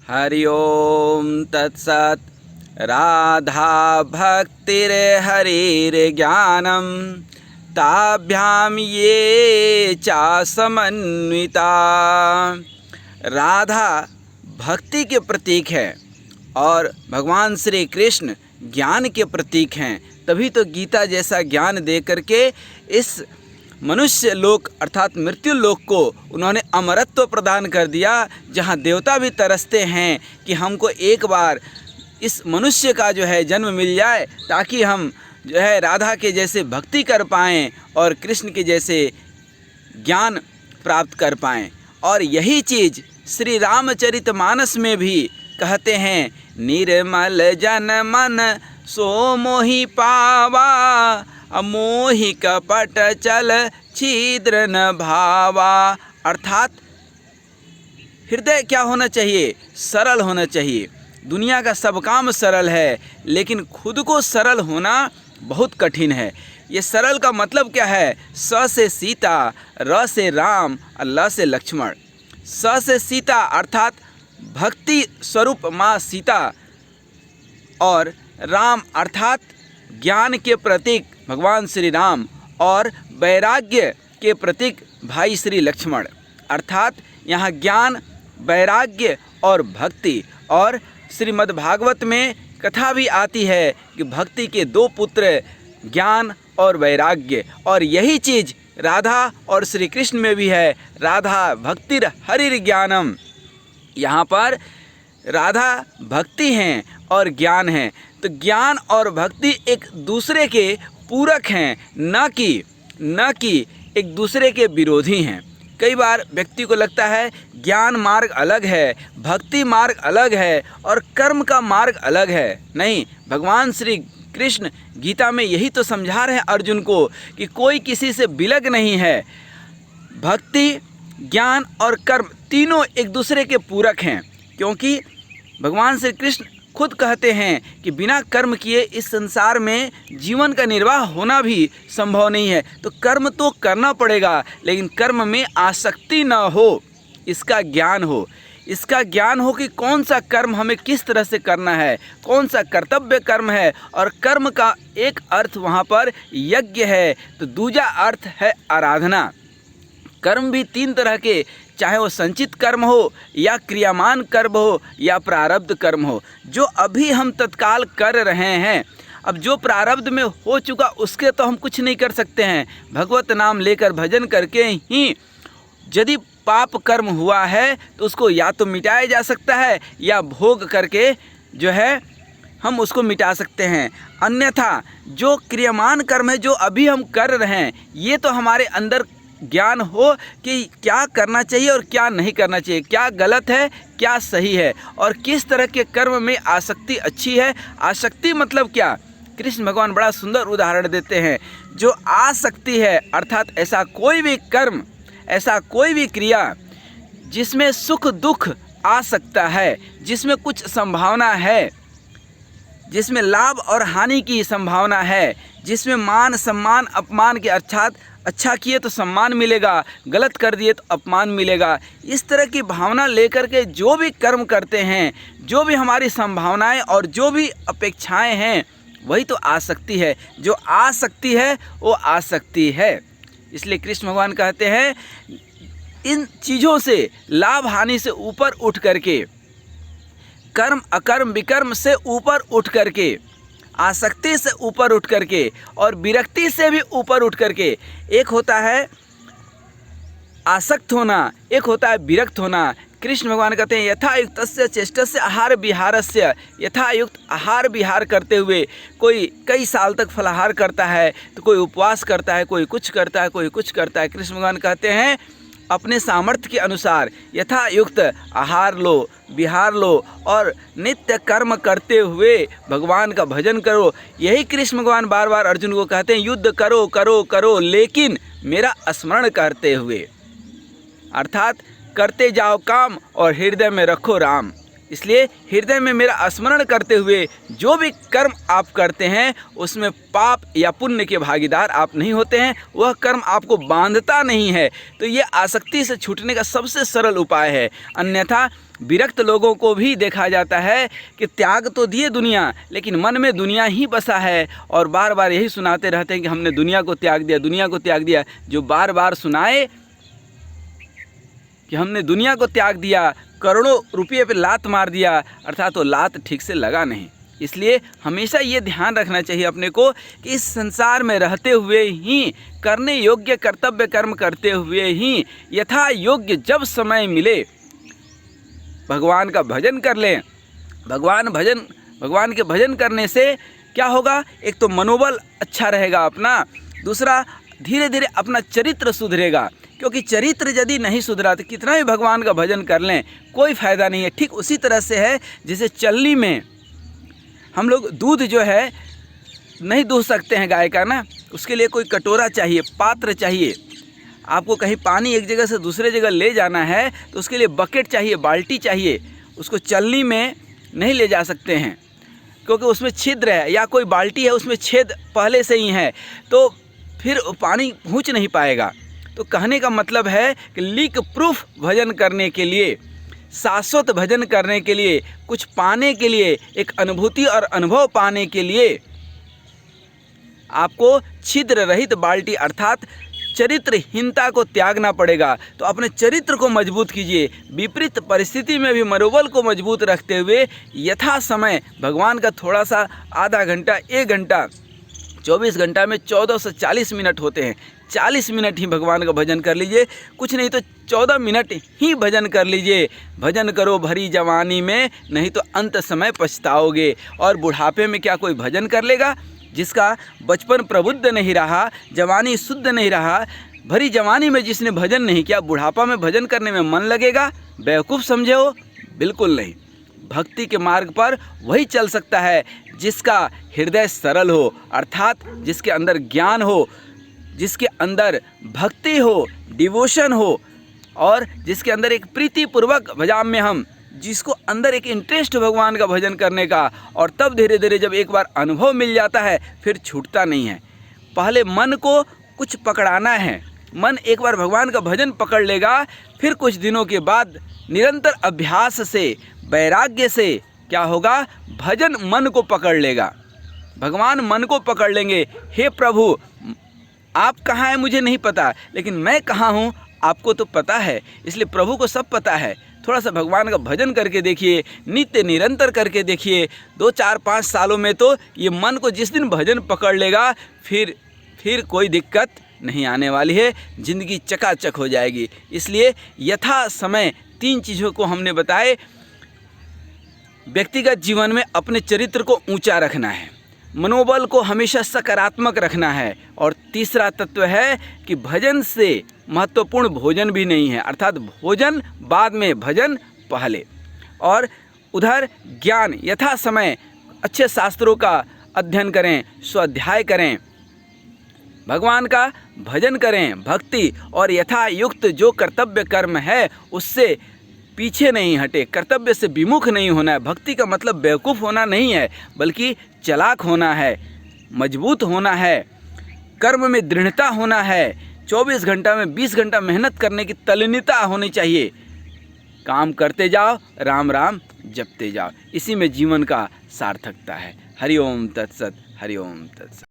हरि ओम तत्सत। राधा भक्तिर्हरिर्ज्ञानम ताभ्याम ये चा समन्विता। राधा भक्ति के प्रतीक है और भगवान श्री कृष्ण ज्ञान के प्रतीक हैं। तभी तो गीता जैसा ज्ञान दे करके इस मनुष्य लोक अर्थात मृत्यु लोक को उन्होंने अमरत्व प्रदान कर दिया, जहाँ देवता भी तरसते हैं कि हमको एक बार इस मनुष्य का जो है जन्म मिल जाए, ताकि हम जो है राधा के जैसे भक्ति कर पाएँ और कृष्ण के जैसे ज्ञान प्राप्त कर पाएँ। और यही चीज़ श्री रामचरितमानस में भी कहते हैं, निर्मल जन मन सो मोहि पावा, अमोहि कपट चल छिद्र न भावा। अर्थात हृदय क्या होना चाहिए? सरल होना चाहिए। दुनिया का सब काम सरल है, लेकिन खुद को सरल होना बहुत कठिन है। ये सरल का मतलब क्या है? स से सीता, र से राम और ल से लक्ष्मण। स से सीता अर्थात भक्ति स्वरूप माँ सीता, और राम अर्थात ज्ञान के प्रतीक भगवान श्री राम, और वैराग्य के प्रतीक भाई श्री लक्ष्मण। अर्थात यहाँ ज्ञान, वैराग्य और भक्ति। और श्रीमद् भागवत में कथा भी आती है कि भक्ति के दो पुत्र ज्ञान और वैराग्य, और यही चीज़ राधा और श्री कृष्ण में भी है। राधा भक्तिर हरिर ज्ञानम। यहाँ पर राधा भक्ति हैं और ज्ञान है, तो ज्ञान और भक्ति एक दूसरे के पूरक हैं, न कि एक दूसरे के विरोधी हैं। कई बार व्यक्ति को लगता है ज्ञान मार्ग अलग है, भक्ति मार्ग अलग है और कर्म का मार्ग अलग है। नहीं, भगवान श्री कृष्ण गीता में यही तो समझा रहे हैं अर्जुन को कि कोई किसी से बिलग नहीं है। भक्ति, ज्ञान और कर्म तीनों एक दूसरे के पूरक हैं, क्योंकि भगवान श्री कृष्ण खुद कहते हैं कि बिना कर्म किए इस संसार में जीवन का निर्वाह होना भी संभव नहीं है। तो कर्म तो करना पड़ेगा, लेकिन कर्म में आसक्ति न हो, इसका ज्ञान हो। इसका ज्ञान हो कि कौन सा कर्म हमें किस तरह से करना है, कौन सा कर्तव्य कर्म है। और कर्म का एक अर्थ वहाँ पर यज्ञ है, तो दूजा अर्थ है आराधना। कर्म भी तीन तरह के, चाहे वो संचित कर्म हो या क्रियामान कर्म हो या प्रारब्ध कर्म हो। जो अभी हम तत्काल कर रहे हैं, अब जो प्रारब्ध में हो चुका उसके तो हम कुछ नहीं कर सकते हैं। भगवत नाम लेकर भजन करके ही यदि पाप कर्म हुआ है तो उसको या तो मिटाया जा सकता है या भोग करके जो है हम उसको मिटा सकते हैं। अन्यथा जो क्रियामान कर्म है, जो अभी हम कर रहे हैं, ये तो हमारे अंदर ज्ञान हो कि क्या करना चाहिए और क्या नहीं करना चाहिए, क्या गलत है क्या सही है, और किस तरह के कर्म में आसक्ति अच्छी है। आसक्ति मतलब क्या? कृष्ण भगवान बड़ा सुंदर उदाहरण देते हैं। जो आसक्ति है अर्थात ऐसा कोई भी कर्म, ऐसा कोई भी क्रिया जिसमें सुख दुख आ सकता है, जिसमें कुछ संभावना है, जिसमें लाभ और हानि की संभावना है, जिसमें मान सम्मान अपमान के अर्थात अच्छा किए तो सम्मान मिलेगा, गलत कर दिए तो अपमान मिलेगा, इस तरह की भावना लेकर के जो भी कर्म करते हैं, जो भी हमारी संभावनाएं और जो भी अपेक्षाएं हैं, वही तो आसक्ति है। जो आसक्ति है वो आसक्ति है। इसलिए कृष्ण भगवान कहते हैं इन चीज़ों से, लाभ हानि से ऊपर उठ करके, कर्म अकर्म विकर्म से ऊपर उठ करके, आसक्ति से ऊपर उठ करके और विरक्ति से भी ऊपर उठ करके, एक होता है आसक्त होना, एक होता है विरक्त होना। कृष्ण भगवान कहते हैं यथा युक्तस्य चेष्टस्य आहार विहारस्य। यथा युक्त आहार विहार करते हुए कोई कई साल तक फलाहार करता है, तो कोई उपवास करता है, कोई कुछ करता है, कोई कुछ करता है। कृष्ण भगवान कहते हैं अपने सामर्थ्य के अनुसार यथा युक्त आहार लो, विहार लो और नित्य कर्म करते हुए भगवान का भजन करो। यही कृष्ण भगवान बार बार अर्जुन को कहते हैं युद्ध करो करो करो, लेकिन मेरा स्मरण करते हुए। अर्थात करते जाओ काम और हृदय में रखो राम। इसलिए हृदय में मेरा स्मरण करते हुए जो भी कर्म आप करते हैं उसमें पाप या पुण्य के भागीदार आप नहीं होते हैं, वह कर्म आपको बांधता नहीं है। तो ये आसक्ति से छूटने का सबसे सरल उपाय है। अन्यथा विरक्त लोगों को भी देखा जाता है कि त्याग तो दिए दुनिया, लेकिन मन में दुनिया ही बसा है और बार बार यही सुनाते रहते हैं कि हमने दुनिया को त्याग दिया, दुनिया को त्याग दिया। जो बार बार सुनाए कि हमने दुनिया को त्याग दिया, करोड़ों रुपये पे लात मार दिया, अर्थात वो लात ठीक से लगा नहीं। इसलिए हमेशा ये ध्यान रखना चाहिए अपने को कि इस संसार में रहते हुए ही, करने योग्य कर्तव्य कर्म करते हुए ही, यथा योग्य जब समय मिले भगवान का भजन कर लें। भगवान के भजन करने से क्या होगा? एक तो मनोबल अच्छा रहेगा अपना, दूसरा धीरे धीरे अपना चरित्र सुधरेगा, क्योंकि चरित्र यदि नहीं सुधरा तो कितना भी भगवान का भजन कर लें कोई फ़ायदा नहीं है। ठीक उसी तरह से है जैसे चलनी में हम लोग दूध जो है नहीं दूह सकते हैं गाय का ना, उसके लिए कोई कटोरा चाहिए, पात्र चाहिए। आपको कहीं पानी एक जगह से दूसरे जगह ले जाना है तो उसके लिए बकेट चाहिए, बाल्टी चाहिए। उसको चलनी में नहीं ले जा सकते हैं क्योंकि उसमें छिद्र है, या कोई बाल्टी है उसमें छेद पहले से ही है, तो फिर पानी पहुँच नहीं पाएगा। तो कहने का मतलब है कि लीक प्रूफ भजन करने के लिए, शाश्वत भजन करने के लिए, कुछ पाने के लिए, एक अनुभूति और अनुभव पाने के लिए आपको छिद्र रहित बाल्टी अर्थात चरित्रहीनता को त्यागना पड़ेगा। तो अपने चरित्र को मजबूत कीजिए। विपरीत परिस्थिति में भी मनोबल को मजबूत रखते हुए यथा समय भगवान का थोड़ा सा आधा घंटा, 1 घंटा, 24 घंटा में 14 से 40 मिनट होते हैं, 40 मिनट ही भगवान का भजन कर लीजिए। कुछ नहीं तो 14 मिनट ही भजन कर लीजिए। भजन करो भरी जवानी में, नहीं तो अंत समय पछताओगे। और बुढ़ापे में क्या कोई भजन कर लेगा? जिसका बचपन प्रबुद्ध नहीं रहा, जवानी शुद्ध नहीं रहा, भरी जवानी में जिसने भजन नहीं किया, बुढ़ापा में भजन करने में मन लगेगा? बेवकूफ़ समझे हो? बिल्कुल नहीं। भक्ति के मार्ग पर वही चल सकता है जिसका हृदय सरल हो, अर्थात जिसके अंदर ज्ञान हो, जिसके अंदर भक्ति हो, डिवोशन हो, और जिसके अंदर एक प्रीतिपूर्वक भजाम में हम, जिसको अंदर एक इंटरेस्ट भगवान का भजन करने का। और तब धीरे धीरे जब एक बार अनुभव मिल जाता है फिर छूटता नहीं है। पहले मन को कुछ पकड़ाना है। मन एक बार भगवान का भजन पकड़ लेगा, फिर कुछ दिनों के बाद निरंतर अभ्यास से, वैराग्य से क्या होगा? भजन मन को पकड़ लेगा, भगवान मन को पकड़ लेंगे। हे प्रभु, आप कहाँ हैं मुझे नहीं पता, लेकिन मैं कहाँ हूँ आपको तो पता है। इसलिए प्रभु को सब पता है। थोड़ा सा भगवान का भजन करके देखिए, नित्य निरंतर करके देखिए। 2, 4, 5 सालों में तो ये मन को जिस दिन भजन पकड़ लेगा फिर कोई दिक्कत नहीं आने वाली है, ज़िंदगी चकाचक हो जाएगी। इसलिए यथा समय 3 चीज़ों को हमने बताए। व्यक्तिगत जीवन में अपने चरित्र को ऊंचा रखना है, मनोबल को हमेशा सकारात्मक रखना है, और तीसरा तत्व है कि भजन से महत्वपूर्ण भोजन भी नहीं है, अर्थात भोजन बाद में, भजन पहले। और उधर ज्ञान, यथा समय अच्छे शास्त्रों का अध्ययन करें, स्वाध्याय करें, भगवान का भजन करें, भक्ति, और यथा युक्त जो कर्तव्य कर्म है उससे पीछे नहीं हटे, कर्तव्य से विमुख नहीं होना है। भक्ति का मतलब बेवकूफ़ होना नहीं है, बल्कि चालाक होना है, मजबूत होना है, कर्म में दृढ़ता होना है, 24 घंटा में 20 घंटा मेहनत करने की तल्लीनता होनी चाहिए। काम करते जाओ, राम राम जपते जाओ, इसी में जीवन का सार्थकता है। हरि ओम तत्सत, हरि ओम तत्सत।